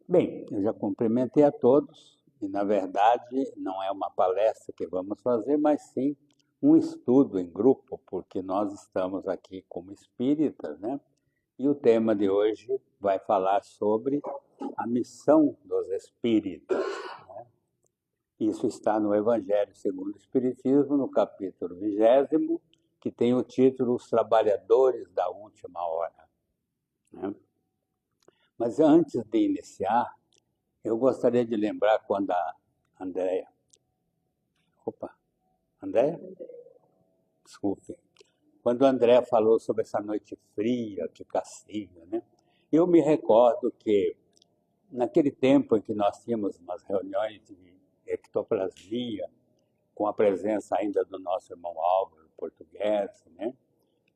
Bem, eu já cumprimentei a todos e, na verdade, não é uma palestra que vamos fazer, mas sim um estudo em grupo, porque nós estamos aqui como espíritas, né? E o tema de hoje vai falar sobre a missão dos espíritas. Isso está no Evangelho segundo o Espiritismo, no capítulo 20, que tem o título Os Trabalhadores da Última Hora, né? Mas antes de iniciar, eu gostaria de lembrar quando a Andréia... Opa, Andréia? Desculpe. Quando a Andréia falou sobre essa noite fria que castiga, né? Eu me recordo que, naquele tempo em que nós tínhamos umas reuniões de ectoplasmia, com a presença ainda do nosso irmão Álvaro, português, né?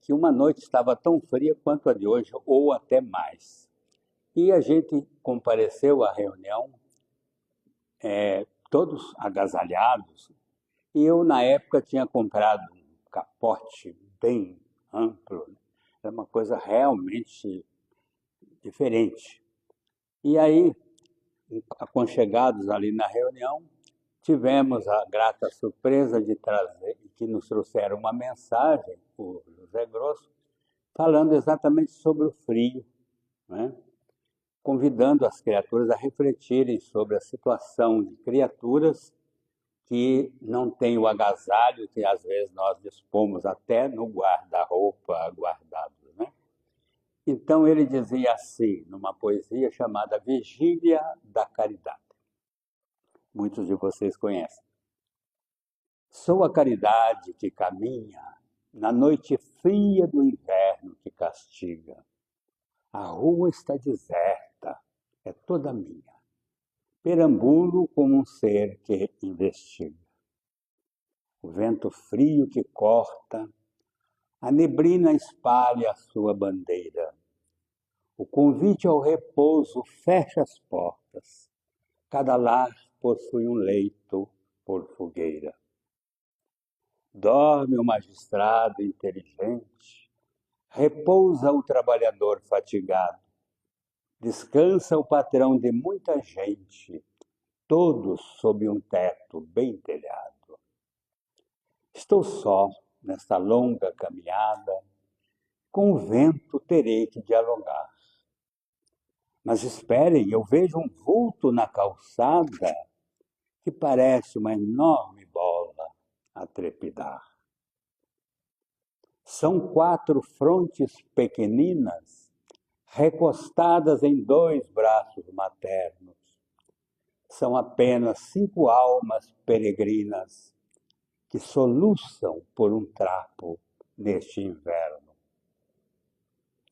Que uma noite estava tão fria quanto a de hoje, ou até mais. E a gente compareceu à reunião, todos agasalhados, e eu, na época, tinha comprado um capote bem amplo, né? Era uma coisa realmente diferente. E aí, aconchegados ali na reunião, tivemos a grata surpresa de trazer, que nos trouxeram uma mensagem, o José Grosso, falando exatamente sobre o frio, né? Convidando as criaturas a refletirem sobre a situação de criaturas que não têm o agasalho que às vezes nós dispomos até no guarda-roupa guardado, né? Então ele dizia assim, numa poesia chamada Vigília da Caridade. Muitos de vocês conhecem. Sou a caridade que caminha na noite fria do inverno que castiga. A rua está deserta, é toda minha. Perambulo como um ser que investiga. O vento frio que corta, a neblina espalha a sua bandeira. O convite ao repouso fecha as portas. Cada lar possui um leito por fogueira. Dorme o magistrado inteligente, repousa o trabalhador fatigado, descansa o patrão de muita gente, todos sob um teto bem telhado. Estou só nesta longa caminhada, com o vento terei que dialogar. Mas esperem, eu vejo um vulto na calçada que parece uma enorme bola a trepidar. São 4 frontes pequeninas, recostadas em 2 braços maternos. São apenas 5 almas peregrinas que soluçam por um trapo neste inverno.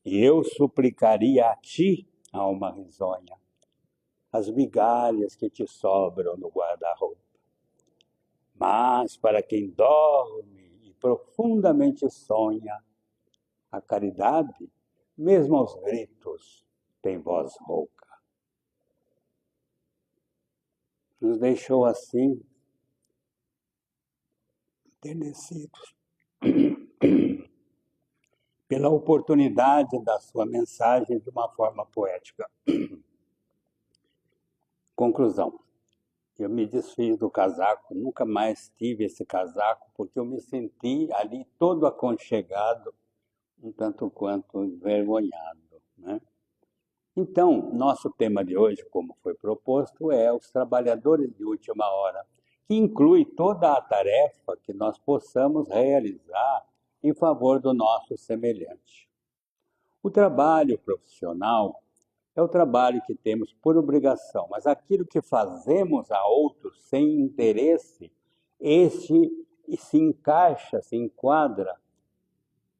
E eu suplicaria a ti, alma risonha, as migalhas que te sobram no guarda-roupa. Mas para quem dorme e profundamente sonha, a caridade, mesmo aos gritos, tem voz rouca. Nos deixou assim, enternecidos, pela oportunidade da sua mensagem de uma forma poética. Conclusão. Eu me desfiz do casaco, nunca mais tive esse casaco, porque eu me senti ali todo aconchegado, um tanto quanto envergonhado, né? Então, nosso tema de hoje, como foi proposto, é os trabalhadores de última hora, que inclui toda a tarefa que nós possamos realizar em favor do nosso semelhante. O trabalho profissional é o trabalho que temos por obrigação, mas aquilo que fazemos a outros sem interesse, esse se encaixa, se enquadra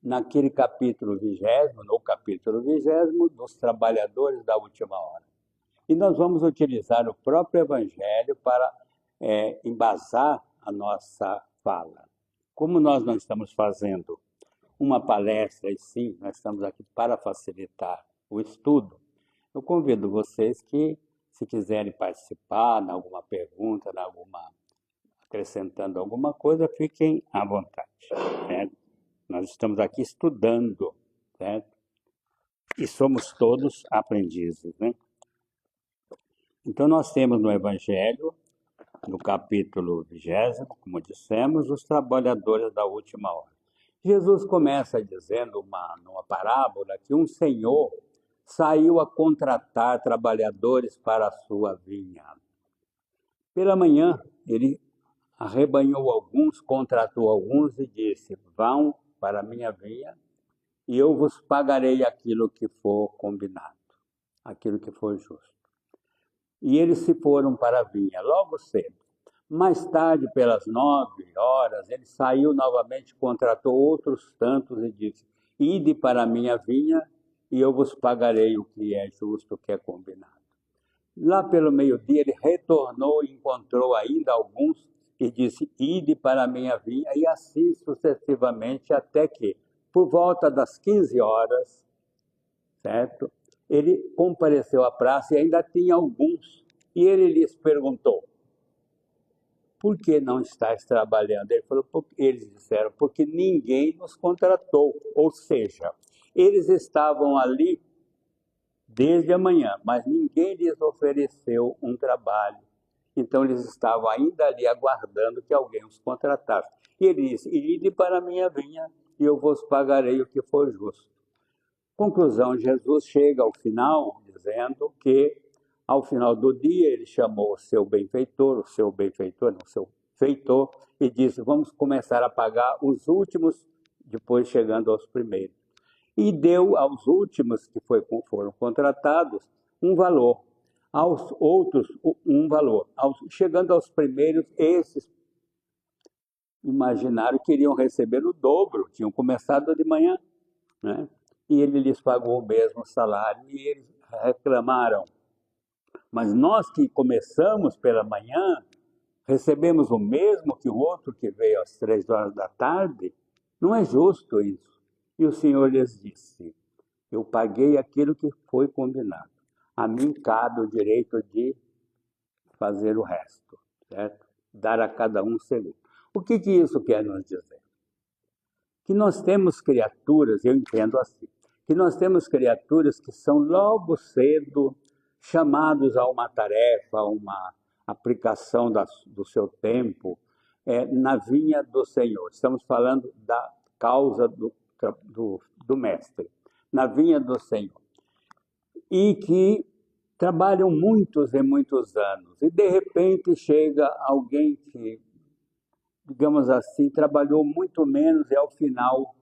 naquele capítulo 20º, no capítulo 20º, dos trabalhadores da última hora. E nós vamos utilizar o próprio Evangelho para embasar a nossa fala. Como nós não estamos fazendo uma palestra, e sim, nós estamos aqui para facilitar o estudo, eu convido vocês que, se quiserem participar, em alguma pergunta, em alguma acrescentando alguma coisa, fiquem à vontade. Certo? Nós estamos aqui estudando, certo? E somos todos aprendizes, né? Então, nós temos no Evangelho, no capítulo 20, como dissemos, os trabalhadores da última hora. Jesus começa dizendo numa parábola que um senhor saiu a contratar trabalhadores para a sua vinha. Pela manhã, ele arrebanhou alguns, contratou alguns e disse: vão para a minha vinha e eu vos pagarei aquilo que for combinado, aquilo que for justo. E eles se foram para a vinha logo cedo. Mais tarde, pelas 9 horas, ele saiu novamente, contratou outros tantos e disse: ide para a minha vinha e eu vos pagarei o que é justo, o que é combinado. Lá pelo meio-dia, ele retornou e encontrou ainda alguns e disse: ide para a minha vinha, e assim sucessivamente, até que, por volta das 15 horas, certo? Ele compareceu à praça e ainda tinha alguns. E ele lhes perguntou: por que não estáis trabalhando? Eles disseram: porque ninguém nos contratou. Ou seja, eles estavam ali desde a manhã, mas ninguém lhes ofereceu um trabalho. Então eles estavam ainda ali aguardando que alguém os contratasse. E ele disse: ide para a minha vinha e eu vos pagarei o que for justo. Conclusão, Jesus chega ao final dizendo que, ao final do dia, ele chamou o seu feitor, e disse: vamos começar a pagar os últimos, depois chegando aos primeiros. E deu aos últimos que foram contratados um valor, aos outros um valor. Chegando aos primeiros, esses imaginaram que iriam receber o dobro, tinham começado de manhã, né? E ele lhes pagou o mesmo salário e eles reclamaram: mas nós que começamos pela manhã, recebemos o mesmo que o outro que veio às 3 horas da tarde? Não é justo isso. E o Senhor lhes disse: eu paguei aquilo que foi combinado. A mim cabe o direito de fazer o resto, certo? Dar a cada um segundo. O que isso quer nos dizer? Que nós temos criaturas, eu entendo assim, que nós temos criaturas que são logo cedo chamados a uma tarefa, a uma aplicação do seu tempo na vinha do Senhor. Estamos falando da causa do Mestre, na vinha do Senhor. E que trabalham muitos e muitos anos. E, de repente, chega alguém que, digamos assim, trabalhou muito menos e, ao final,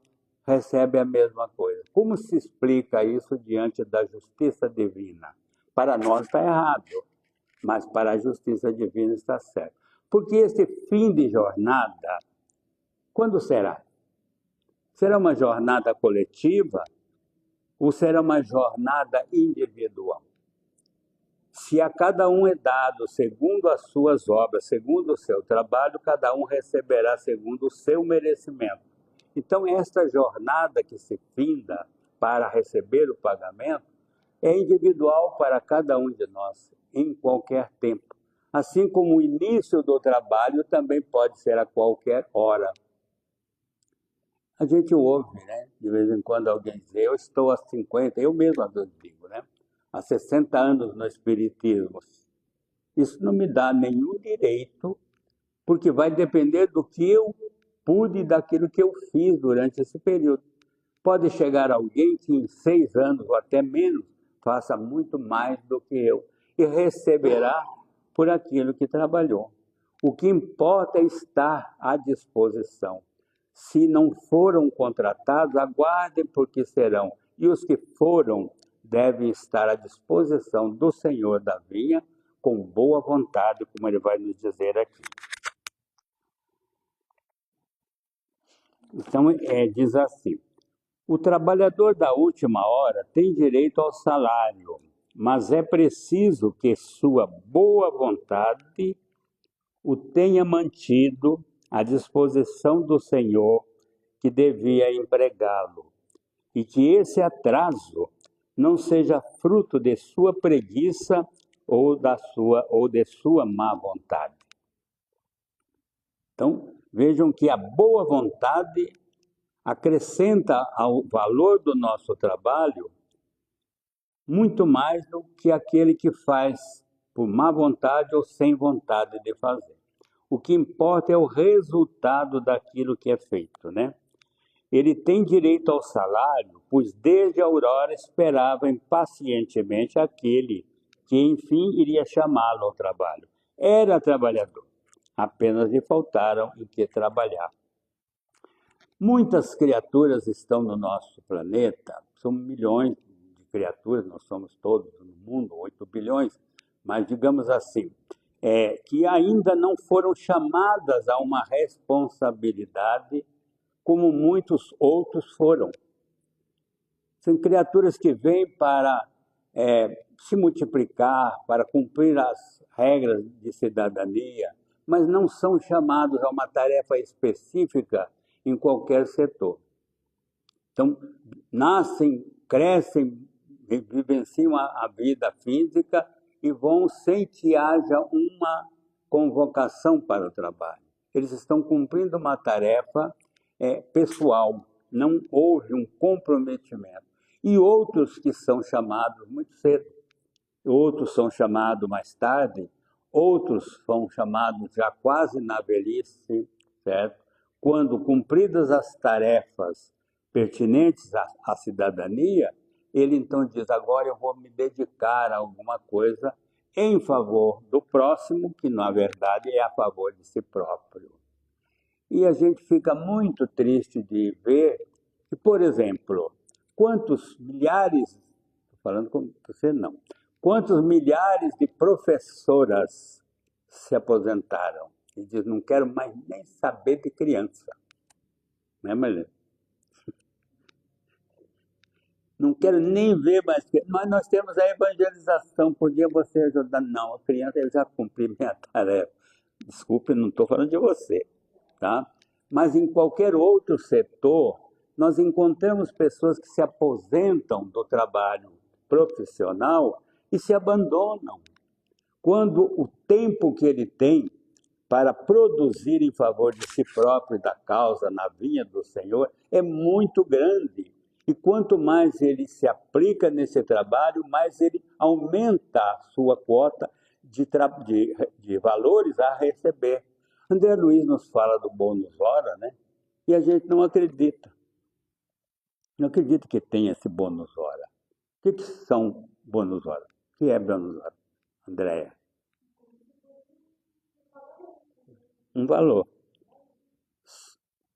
recebe a mesma coisa. Como se explica isso diante da justiça divina? Para nós está errado, mas para a justiça divina está certo. Porque esse fim de jornada, quando será? Será uma jornada coletiva ou será uma jornada individual? Se a cada um é dado segundo as suas obras, segundo o seu trabalho, cada um receberá segundo o seu merecimento. Então, esta jornada que se finda para receber o pagamento é individual para cada um de nós, em qualquer tempo. Assim como o início do trabalho também pode ser a qualquer hora. A gente ouve, né? De vez em quando alguém diz: eu estou há 50, eu mesmo digo, né? Há 60 anos no Espiritismo. Isso não me dá nenhum direito, porque vai depender do que eu pude, daquilo que eu fiz durante esse período. Pode chegar alguém que em 6 anos ou até menos faça muito mais do que eu e receberá por aquilo que trabalhou. O que importa é estar à disposição. Se não foram contratados, aguardem, porque serão. E os que foram devem estar à disposição do Senhor da vinha, com boa vontade, como ele vai nos dizer aqui. Então, diz assim: o trabalhador da última hora tem direito ao salário, mas é preciso que sua boa vontade o tenha mantido à disposição do Senhor que devia empregá-lo, e que esse atraso não seja fruto de sua preguiça ou de sua má vontade. Então, vejam que a boa vontade acrescenta ao valor do nosso trabalho muito mais do que aquele que faz por má vontade ou sem vontade de fazer. O que importa é o resultado daquilo que é feito, né? Ele tem direito ao salário, pois desde a aurora esperava impacientemente aquele que, enfim, iria chamá-lo ao trabalho. Era trabalhador, apenas lhe faltaram em que trabalhar. Muitas criaturas estão no nosso planeta, são milhões de criaturas, nós somos todos no mundo, 8 bilhões, mas digamos assim, que ainda não foram chamadas a uma responsabilidade como muitos outros foram. São criaturas que vêm para se multiplicar, para cumprir as regras de cidadania, mas não são chamados a uma tarefa específica em qualquer setor. Então, nascem, crescem, vivenciam a vida física e vão sem que haja uma convocação para o trabalho. Eles estão cumprindo uma tarefa pessoal, não houve um comprometimento. E outros que são chamados muito cedo, outros são chamados mais tarde, outros são chamados já quase na velhice, certo? Quando cumpridas as tarefas pertinentes à cidadania, ele então diz, agora eu vou me dedicar a alguma coisa em favor do próximo, que na verdade é a favor de si próprio. E a gente fica muito triste de ver que, por exemplo, quantos milhares, estou falando com você não, quantos milhares de professoras se aposentaram e diz, não quero mais nem saber de criança. Né, Marlene? Não quero nem ver mais. Mas nós temos a evangelização. Podia você ajudar? Não, a criança, eu já cumpri minha tarefa. Desculpe, não estou falando de você. Tá? Mas em qualquer outro setor, nós encontramos pessoas que se aposentam do trabalho profissional e se abandonam. Quando o tempo que ele tem para produzir em favor de si próprio e da causa na vinha do Senhor é muito grande. E quanto mais ele se aplica nesse trabalho, mais ele aumenta a sua quota de valores a receber. André Luiz nos fala do bônus hora, né? E a gente não acredita. Não acredita que tem esse bônus hora. O que são bônus hora? O que é bônus hora, Andréia? Um valor.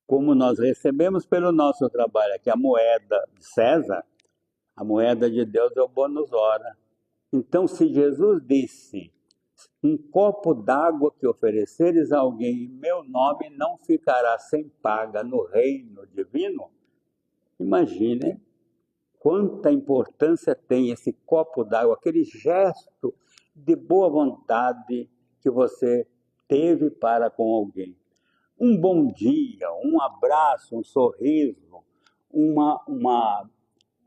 Como nós recebemos pelo nosso trabalho aqui a moeda de César, a moeda de Deus é o bônus hora. Então, se Jesus disse, um copo d'água que ofereceres a alguém em meu nome não ficará sem paga no reino divino, imagine quanta importância tem esse copo d'água, aquele gesto de boa vontade que você teve para com alguém. Um bom dia, um abraço, um sorriso, uma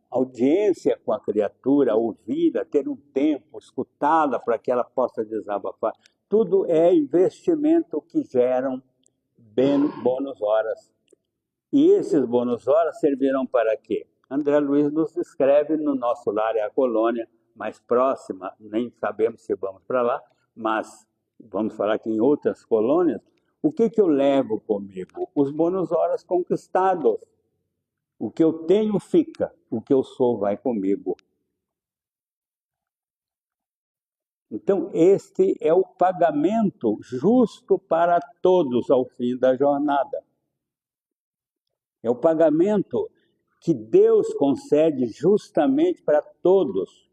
audiência com a criatura, ouvida, ter um tempo, escutá-la para que ela possa desabafar. Tudo é investimento que geram bônus horas. E esses bônus horas servirão para quê? André Luiz nos escreve no nosso lar, é a colônia mais próxima, nem sabemos se vamos para lá, mas vamos falar que em outras colônias, o que eu levo comigo? Os bônus horas conquistados. O que eu tenho fica, o que eu sou vai comigo. Então, este é o pagamento justo para todos ao fim da jornada. É o pagamento que Deus concede justamente para todos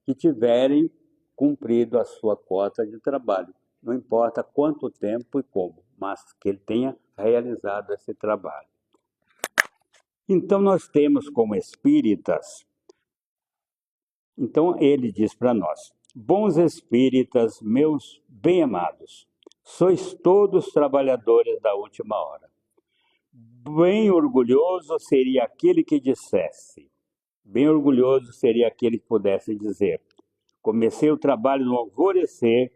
que tiverem cumprido a sua cota de trabalho. Não importa quanto tempo e como, mas que ele tenha realizado esse trabalho. Então, nós temos como espíritas, então ele diz para nós, bons espíritas, meus bem-amados, sois todos trabalhadores da última hora. Bem orgulhoso seria aquele que dissesse, bem orgulhoso seria aquele que pudesse dizer, comecei o trabalho no alvorecer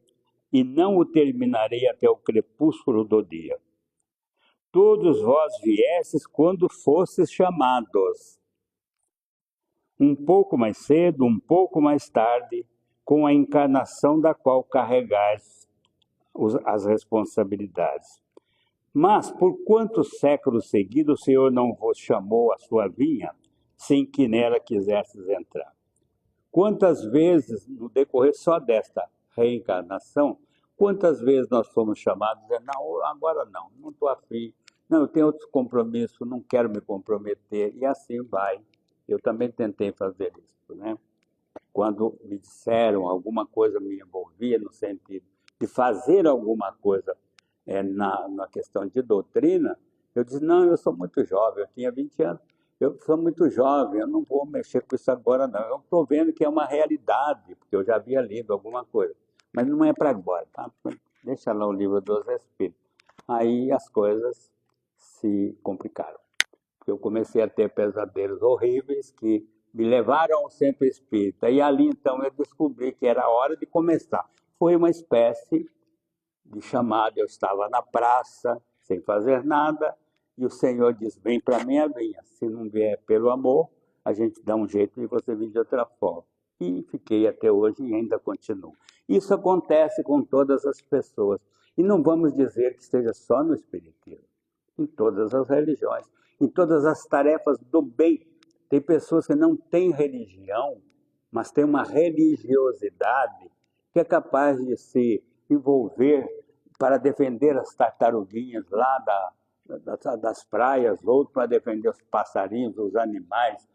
e não o terminarei até o crepúsculo do dia. Todos vós viestes quando fostes chamados, um pouco mais cedo, um pouco mais tarde, com a encarnação da qual carregais as responsabilidades. Mas por quantos séculos seguidos o Senhor não vos chamou à sua vinha, sem que nela quisesses entrar? Quantas vezes, no decorrer só desta reencarnação, quantas vezes nós fomos chamados a dizer, não, agora não estou afim, não, eu tenho outros compromissos, não quero me comprometer, e assim vai. Eu também tentei fazer isso, né? Quando me disseram alguma coisa me envolvia no sentido de fazer alguma coisa na questão de doutrina, eu disse, não, eu sou muito jovem, eu tinha 20 anos, eu sou muito jovem, eu não vou mexer com isso agora não, eu estou vendo que é uma realidade, porque eu já havia lido alguma coisa, mas não é para agora, tá? Deixa lá o livro dos Espíritos. Aí as coisas se complicaram, porque eu comecei a ter pesadelos horríveis que me levaram ao centro espírita, e ali então eu descobri que era a hora de começar. Foi uma espécie de chamada, eu estava na praça, sem fazer nada, e o Senhor diz, vem para minha vinha, se não vier pelo amor, a gente dá um jeito de você vir de outra forma. E fiquei até hoje e ainda continuo. Isso acontece com todas as pessoas, e não vamos dizer que esteja só no Espiritismo, em todas as religiões, em todas as tarefas do bem. Tem pessoas que não têm religião, mas têm uma religiosidade que é capaz de se envolver para defender as tartaruguinhas lá das praias, outro para defender os passarinhos, os animais.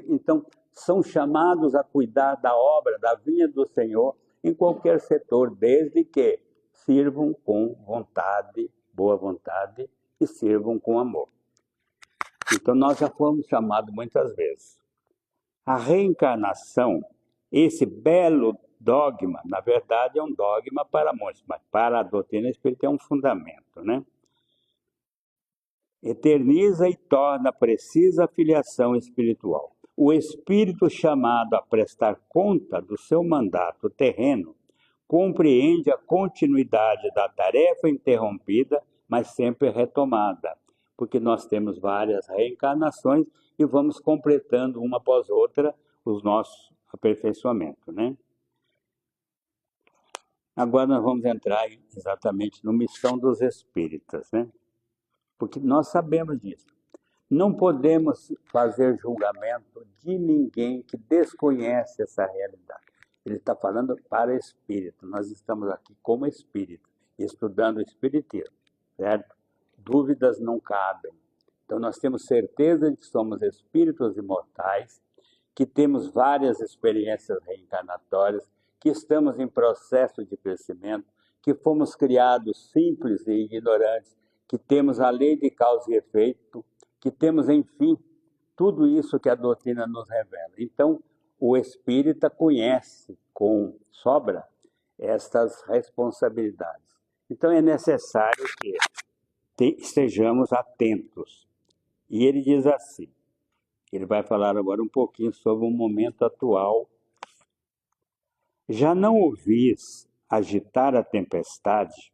Então, são chamados a cuidar da obra, da vinha do Senhor, em qualquer setor, desde que sirvam com vontade, boa vontade, e sirvam com amor. Então, nós já fomos chamados muitas vezes. A reencarnação, esse belo dogma, na verdade é um dogma para muitos, mas para a doutrina espírita é um fundamento, né? Eterniza e torna precisa a filiação espiritual. O espírito chamado a prestar conta do seu mandato terreno compreende a continuidade da tarefa interrompida, mas sempre retomada, porque nós temos várias reencarnações e vamos completando uma após outra os nossos aperfeiçoamentos, né? Agora nós vamos entrar exatamente na missão dos espíritas, né? Porque nós sabemos disso. Não podemos fazer julgamento de ninguém que desconhece essa realidade. Ele está falando para espírito. Nós estamos aqui como espírito, estudando o espiritismo, certo? Dúvidas não cabem. Então nós temos certeza de que somos espíritos imortais, que temos várias experiências reencarnatórias, que estamos em processo de crescimento, que fomos criados simples e ignorantes, que temos a lei de causa e efeito, que temos, enfim, tudo isso que a doutrina nos revela. Então, o espírita conhece com sobra estas responsabilidades. Então, é necessário que estejamos atentos. E ele diz assim, ele vai falar agora um pouquinho sobre o momento atual. Já não ouvis agitar a tempestade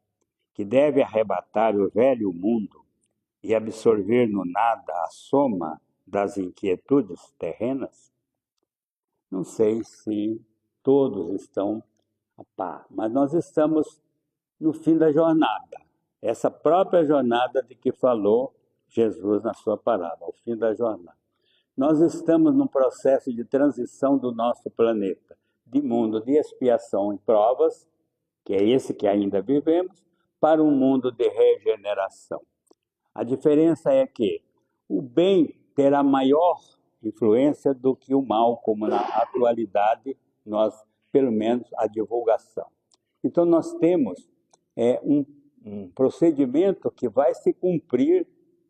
que deve arrebatar o velho mundo e absorver no nada a soma das inquietudes terrenas? Não sei se todos estão a par, mas nós estamos no fim da jornada. Essa própria jornada de que falou Jesus na sua palavra, o fim da jornada. Nós estamos num processo de transição do nosso planeta, de mundo de expiação e provas, que é esse que ainda vivemos, para um mundo de regeneração. A diferença é que o bem terá maior influência do que o mal, como na atualidade nós, pelo menos, a divulgação. Então nós temos um procedimento que vai se cumprir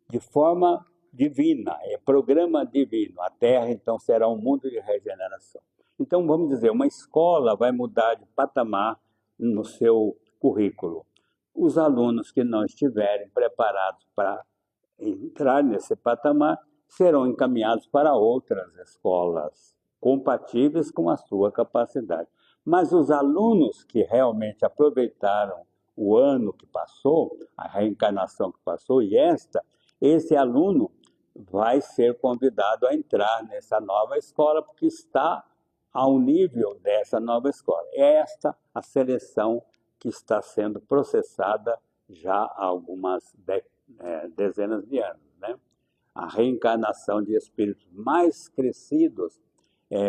de forma divina, é programa divino. A Terra, então, será um mundo de regeneração. Então, vamos dizer, uma escola vai mudar de patamar no seu currículo. Os alunos que não estiverem preparados para entrar nesse patamar serão encaminhados para outras escolas compatíveis com a sua capacidade. Mas os alunos que realmente aproveitaram o ano que passou, a reencarnação que passou, esse aluno vai ser convidado a entrar nessa nova escola, porque está ao nível dessa nova escola. É esta a seleção que está sendo processada já há algumas dezenas de anos, né? A reencarnação de espíritos mais crescidos,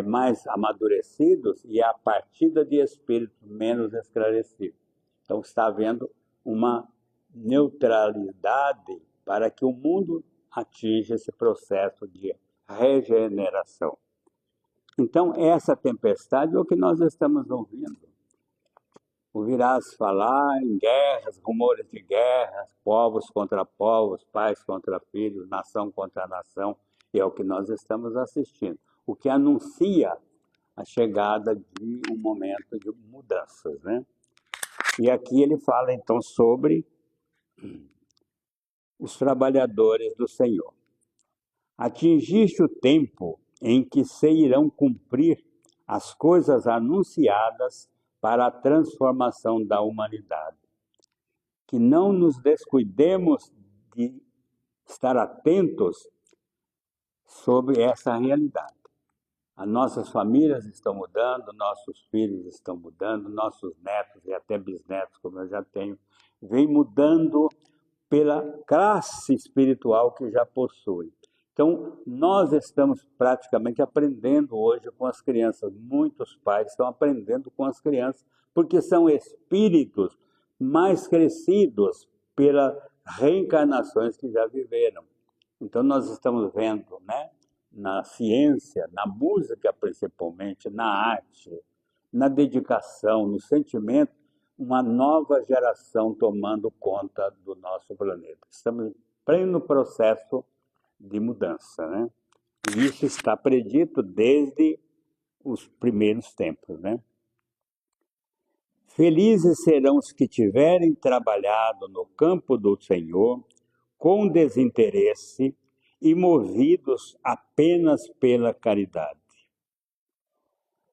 mais amadurecidos, e a partida de espíritos menos esclarecidos. Então está havendo uma neutralidade para que o mundo atinja esse processo de regeneração. Então, essa tempestade é o que nós estamos ouvindo. Ouvirás falar em guerras, rumores de guerras, povos contra povos, pais contra filhos, nação contra nação, e é o que nós estamos assistindo, o que anuncia a chegada de um momento de mudanças, né? E aqui ele fala, então, sobre os trabalhadores do Senhor. Atingiste o tempo em que se irão cumprir as coisas anunciadas para a transformação da humanidade. Que não nos descuidemos de estar atentos sobre essa realidade. As nossas famílias estão mudando, nossos filhos estão mudando, nossos netos e até bisnetos, como eu já tenho, vem mudando pela classe espiritual que já possui. Então, nós estamos praticamente aprendendo hoje com as crianças. Muitos pais estão aprendendo com as crianças, porque são espíritos mais crescidos pelas reencarnações que já viveram. Então, nós estamos vendo, né, na ciência, na música principalmente, na arte, na dedicação, no sentimento, uma nova geração tomando conta do nosso planeta. Estamos em pleno processo de mudança, né? E isso está predito desde os primeiros tempos, né? Felizes serão os que tiverem trabalhado no campo do Senhor com desinteresse e movidos apenas pela caridade.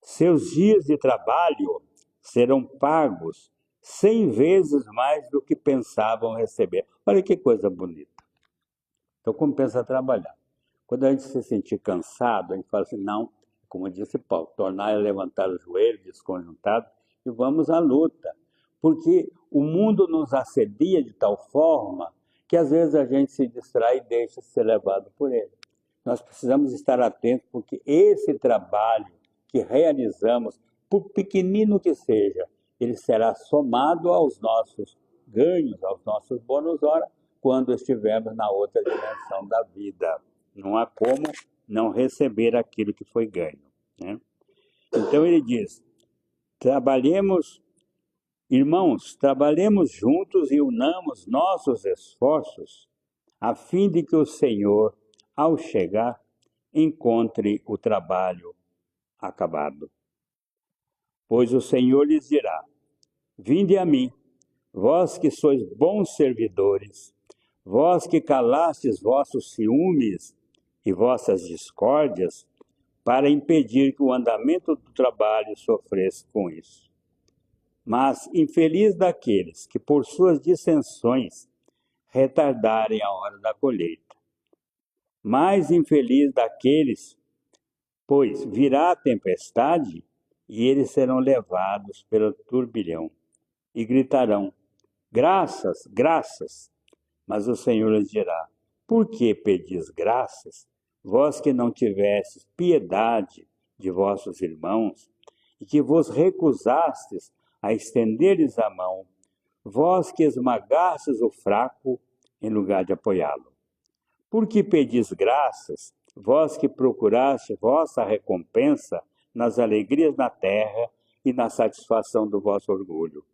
Seus dias de trabalho serão pagos 100 vezes mais do que pensavam receber. Olha que coisa bonita. Então, compensa trabalhar. Quando a gente se sentir cansado, a gente fala assim, não, como disse Paulo, tornar a levantar os joelhos desconjuntados e vamos à luta. Porque o mundo nos assedia de tal forma que às vezes a gente se distrai e deixa ser levado por ele. Nós precisamos estar atentos, porque esse trabalho que realizamos, por pequenino que seja, ele será somado aos nossos ganhos, aos nossos bônus hora, quando estivermos na outra dimensão da vida. Não há como não receber aquilo que foi ganho, né? Então ele diz, irmãos, trabalhemos juntos e unamos nossos esforços, a fim de que o Senhor, ao chegar, encontre o trabalho acabado. Pois o Senhor lhes dirá, vinde a mim, vós que sois bons servidores, vós que calastes vossos ciúmes e vossas discórdias, para impedir que o andamento do trabalho sofresse com isso. Mas infeliz daqueles que, por suas dissensões, retardarem a hora da colheita. Mais infeliz daqueles, pois virá a tempestade e eles serão levados pelo turbilhão e gritarão, graças, graças. Mas o Senhor lhes dirá, por que pedis graças, vós que não tivestes piedade de vossos irmãos e que vos recusastes a estender-lhes a mão, vós que esmagastes o fraco em lugar de apoiá-lo? Por que pedis graças, vós que procuraste vossa recompensa nas alegrias da terra e na satisfação do vosso orgulho?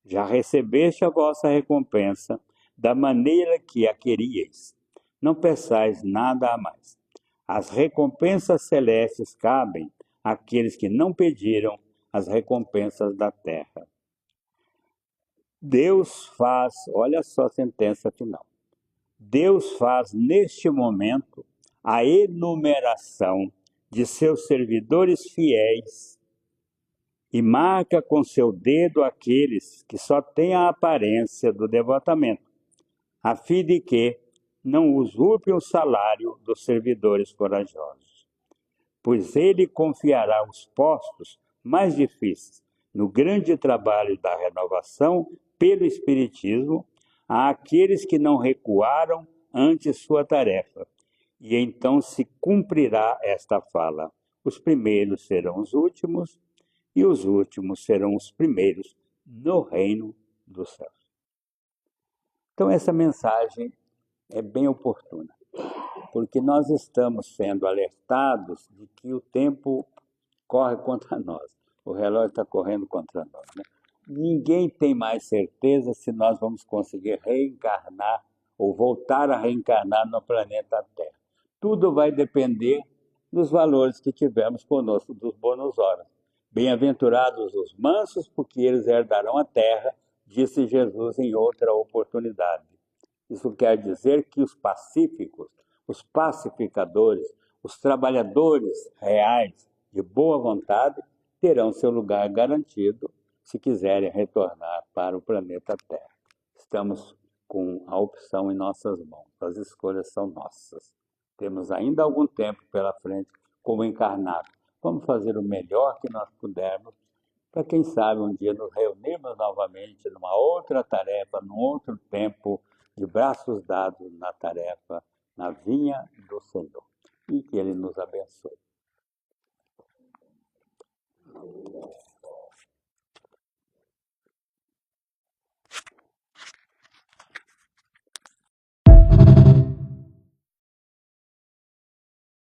Já recebeste a vossa recompensa da maneira que a queríeis. Não peçais nada a mais. As recompensas celestes cabem àqueles que não pediram as recompensas da terra. Deus faz, olha só a sentença final. Deus faz neste momento a enumeração de seus servidores fiéis e marca com seu dedo aqueles que só têm a aparência do devotamento, a fim de que não usurpe o salário dos servidores corajosos. Pois ele confiará os postos mais difíceis no grande trabalho da renovação pelo Espiritismo àqueles que não recuaram ante sua tarefa. E então se cumprirá esta fala: os primeiros serão os últimos, e os últimos serão os primeiros no reino dos céus. Então, essa mensagem é bem oportuna, porque nós estamos sendo alertados de que o tempo corre contra nós, o relógio está correndo contra nós, né? Ninguém tem mais certeza se nós vamos conseguir reencarnar ou voltar a reencarnar no planeta Terra. Tudo vai depender dos valores que tivermos conosco, dos bônus horas. Bem-aventurados os mansos, porque eles herdarão a terra, disse Jesus em outra oportunidade. Isso quer dizer que os pacíficos, os pacificadores, os trabalhadores reais, de boa vontade, terão seu lugar garantido se quiserem retornar para o planeta Terra. Estamos com a opção em nossas mãos, as escolhas são nossas. Temos ainda algum tempo pela frente como encarnados. Vamos fazer o melhor que nós pudermos para, quem sabe, um dia nos reunirmos novamente numa outra tarefa, num outro tempo, de braços dados na tarefa, na vinha do Senhor. E que Ele nos abençoe.